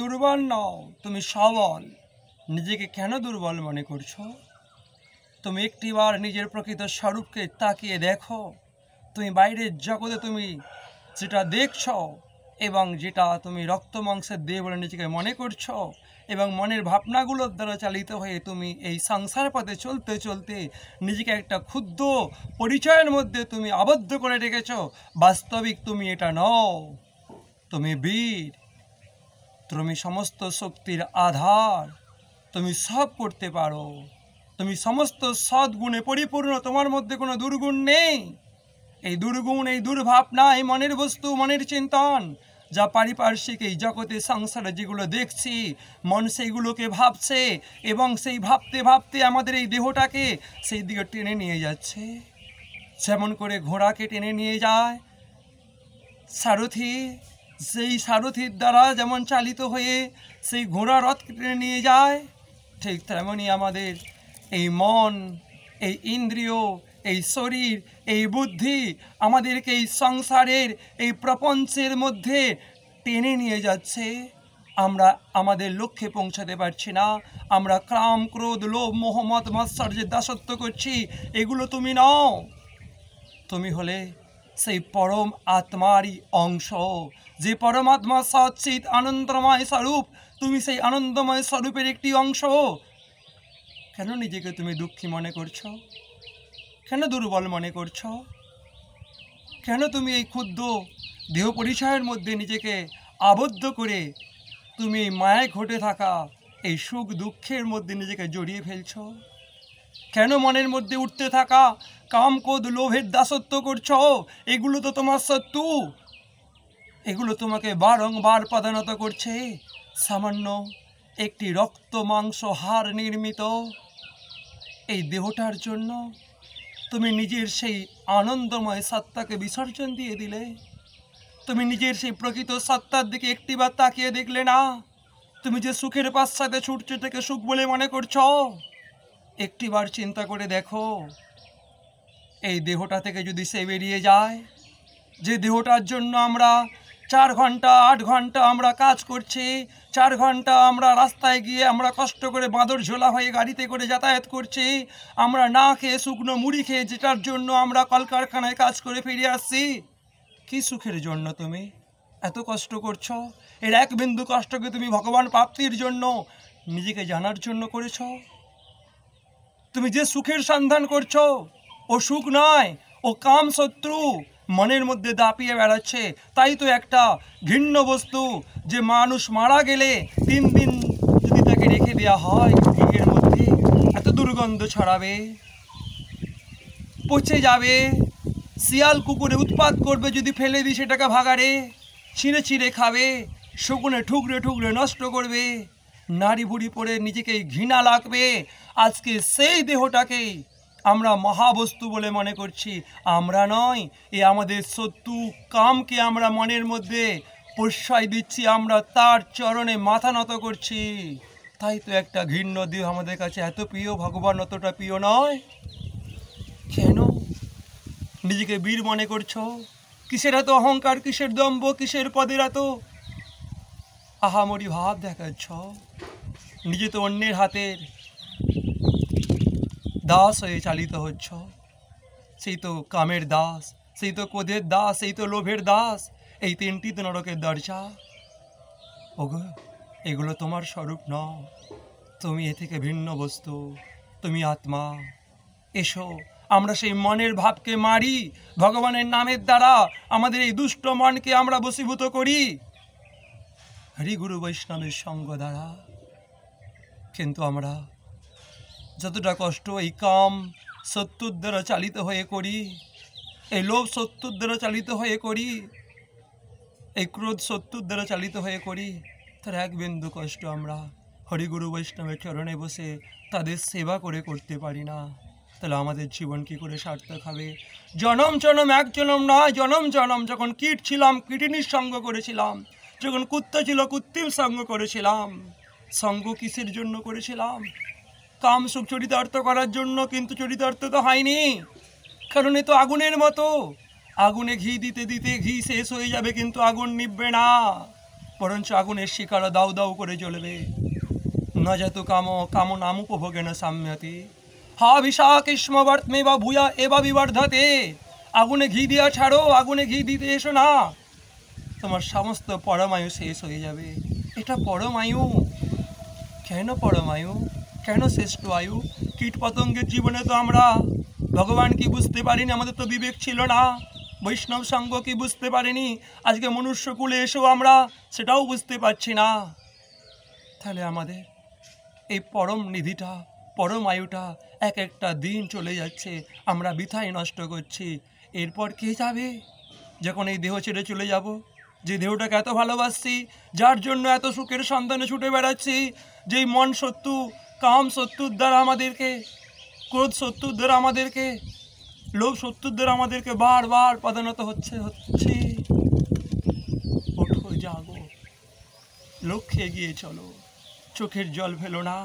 দুর্বল নও, তুমি সবল। নিজেকে কেন দুর্বল মনে করছো? তুমি একটিবার নিজের প্রকৃত স্বরূপকে তাকিয়ে দেখো। তুমি বাইরের জগতে তুমি যেটা দেখছো এবং যেটা তুমি রক্ত মাংসের দেহ বলে নিজেকে মনে করছো এবং মনের ভাবনাগুলোর দ্বারা চালিত হয়ে তুমি এই সংসার পথে চলতে চলতে নিজেকে একটা ক্ষুদ্র পরিচয়ের মধ্যে তুমি আবদ্ধ করে রেখেছো। বাস্তবিক তুমি এটা নও। তুমি বীর, তুমি সমস্ত শক্তির আধার, তুমি সব করতে পারো, তুমি সমস্ত সদ্গুণে পরিপূর্ণ, তোমার মধ্যে কোনো দুর্গুণ নেই। এই দুর্গুণ, এই দুর্ভাবনা, এই মনের বস্তু, মনের চিন্তন, যা পারিপার্শ্বিক এই জগতে সংসারে যেগুলো দেখছি, মন সেইগুলোকে ভাবছে এবং সেই ভাবতে ভাবতে আমাদের এই দেহটাকে সেই দিকে টেনে নিয়ে যাচ্ছে। যেমন করে ঘোড়াকে টেনে নিয়ে যায় সারথি, সেই সারথির দ্বারা যেমন চালিত হয়ে সেই ঘোড়া রথকে টেনে নিয়ে যায়, ঠিক তেমনই আমাদের এই মন, এই ইন্দ্রিয়, এই শরীর, এই বুদ্ধি আমাদেরকে এই সংসারের এই প্রপঞ্চের মধ্যে টেনে নিয়ে যাচ্ছে। আমরা আমাদের লক্ষ্যে পৌঁছাতে পারছি না। আমরা কাম, ক্রোধ, লোভ, মোহ, মদ, মাৎসর্যের দাসত্ব করছি। এগুলো তুমি নও। তুমি হলে সেই পরম আত্মারই অংশ, যে পরমাত্মা সচ্চিৎ আনন্দময় স্বরূপ। তুমি সেই আনন্দময় স্বরূপের একটি অংশ। কেন নিজেকে তুমি দুঃখী মনে করছো? কেন দুর্বল মনে করছো? কেন তুমি এই ক্ষুদ্র দেহ পরিচয়ের মধ্যে নিজেকে আবদ্ধ করে তুমি এই মায়ায় ঘটে থাকা এই সুখ দুঃখের মধ্যে নিজেকে জড়িয়ে ফেলছো? কেন মনের মধ্যে উঠতে থাকা কাম, ক্রোধ, লোভের দাসত্ব করছো? এগুলো তো তোমার শত্রু। এগুলো তোমাকে বারংবার পদানত করছে। সামান্য একটি রক্ত মাংস হাড় নির্মিত এই দেহটার জন্য তুমি নিজের সেই আনন্দময় সত্তাকে বিসর্জন দিয়ে দিলে। তুমি নিজের সেই প্রকৃত সত্তার দিকে একটিবার তাকিয়ে দেখলে না। তুমি যে সুখের পাশ্চাত্যে ছুটছে থেকে সুখ বলে মনে করছো, একটিবার চিন্তা করে দেখো, এই দেহটা থেকে যদি সে বেরিয়ে যায়, যে দেহটার জন্য আমরা 4 ঘন্টা 8 ঘন্টা আমরা কাজ করছি, 4 ঘন্টা আমরা রাস্তায় গিয়ে আমরা কষ্ট করে বাঁদর ঝোলা হয়ে গাড়িতে করে যাতায়াত করছি, আমরা না খেয়ে শুকনো মুড়ি খেয়ে, যেটার জন্য আমরা কলকারখানায় কাজ করে ফিরে আসছি, কি সুখের জন্য তুমি এত কষ্ট করছো? এর এক বিন্দু কষ্টকে তুমি ভগবান প্রাপ্তির জন্য, নিজেকে জানার জন্য করেছ? তুমি যে সুখের সন্ধান করছো, ও সুখ নয়, ও কাম শত্রু মনের মধ্যে দাপিয়ে বেড়াচ্ছে। তাই তো একটা ঘৃণ্য বস্তু, যে মানুষ মারা গেলে 3 দিন যদি তাকে রেখে দেওয়া হয় গৃহের মধ্যে, এত দুর্গন্ধ ছড়াবে, পচে যাবে, শিয়াল কুকুরে উৎপাত করবে যদি ফেলে দিই সেটাকে ভাগাড়ে, ছিঁড়ে ছিঁড়ে খাবে, শকুনে ঠুকরে ঠুকরে নষ্ট করবে, নাড়ি ভুড়ি পড়ে নিজেকেই ঘৃণা লাগবে। আজকে সেই দেহটাকেই আমরা মহাবস্তু বলে মনে করছি। আমরা নয়, এ আমাদের শত্রু কামকে আমরা মনের মধ্যে প্রশ্রয় দিচ্ছি, আমরা তার চরণে মাথা নত করছি। তাই তো একটা ঘৃণ্য দেহ আমাদের কাছে এত প্রিয়। ভগবান অতটা প্রিয় নয়? কেন নিজেকে বীর মনে করছো? কিসের এত অহংকার, কিসের দম্ভ, কিসের পদের এত আহামরি ভাব দেখাচ্ছ? নিজে তো অন্যের হাতের দাস হয়ে চালিত হচ্ছ। সেই তো কামের দাস, সেই তো ক্রোধের দাস, সেই তো লোভের দাস। এই 3টি তো নরকের দরজা। ওগো, এগুলো তোমার স্বরূপ নও। তুমি এ থেকে ভিন্ন বস্তু, তুমি আত্মা। এসো, আমরা সেই মনের ভাবকে মারি, ভগবানের নামের দ্বারা আমাদের এই দুষ্ট মনকে আমরা বশীভূত করি হরি গুরু বৈষ্ণবের সঙ্গ দ্বারা। কিন্তু আমরা যতটা কষ্ট এই কাম শত্রুর দ্বারা চালিত হয়ে করি, এই লোভ শত্রুর দ্বারা চালিত হয়ে করি, এই ক্রোধ শত্রুর দ্বারা চালিত হয়ে করি, তার এক বিন্দু কষ্ট আমরা হরিগুরু বৈষ্ণবের চরণে বসে তাদের সেবা করে করতে পারি না। তাহলে আমাদের জীবন কী করে সার্থক হবে? জনম জনম, এক জনম নয়, জনম জনম। যখন কীট ছিলাম কীটিনীর সঙ্গ করেছিলাম, যখন কুত্তা ছিল কুত্তির সঙ্গ করেছিলাম। সঙ্গ কিসের জন্য করেছিলাম? কাম সুখ চরিতার্থ করার জন্য। কিন্তু চরিতার্থ তো হয়নি, কারণ এ তো আগুনের মতো। আগুনে ঘি দিতে দিতে ঘি শেষ হয়ে যাবে, কিন্তু আগুন নিভবে না। বরঞ্চ আগুনের শিকারা দাউ দাউ করে জ্বলবে। ন যত কাম কাম নামুপভোগেন সাম্যতি হা বিশাকিষ্মবর্তমে বা ভূয়া এবা বিবর্ধতে। আগুনে ঘি দিয়া ছাড়ো, আগুনে ঘি দিতে এসো না, তোমার সমস্ত পরমায়ু শেষ হয়ে যাবে। এটা পরমায়ু। কেন পরমায়ু? কেন শ্রেষ্ঠ আয়ু? কীট পতঙ্গের জীবনে তো আমরা ভগবান কি বুঝতে পারিনি, আমাদের তো বিবেক ছিল না, বৈষ্ণব সঙ্গ কি বুঝতে পারিনি, আজকে মনুষ্যকুলে এসেও আমরা সেটাও বুঝতে পারছি না। তাহলে আমাদের এই পরম নিধিটা, পরম আয়ুটা এক একটা দিন চলে যাচ্ছে, আমরা বৃথায় নষ্ট করছি। এরপর কে যাবে যখন এই দেহ ছেড়ে চলে যাব? যে দেহটাকে এত ভালোবাসছি, যার জন্য এত সুখের সন্ধানে ছুটে বেড়াচ্ছি, যেই মন শত্রু, কাম শত্রুর দ্বারা আমাদেরকে, ক্রোধ শত্রুর দ্বারা আমাদেরকে, লোভ শত্রুর দ্বারা আমাদেরকে বারবার পদানত হচ্ছে। ওঠো, জাগো, লক্ষ্যে এগিয়ে চলো, চোখের জল ফেলো না।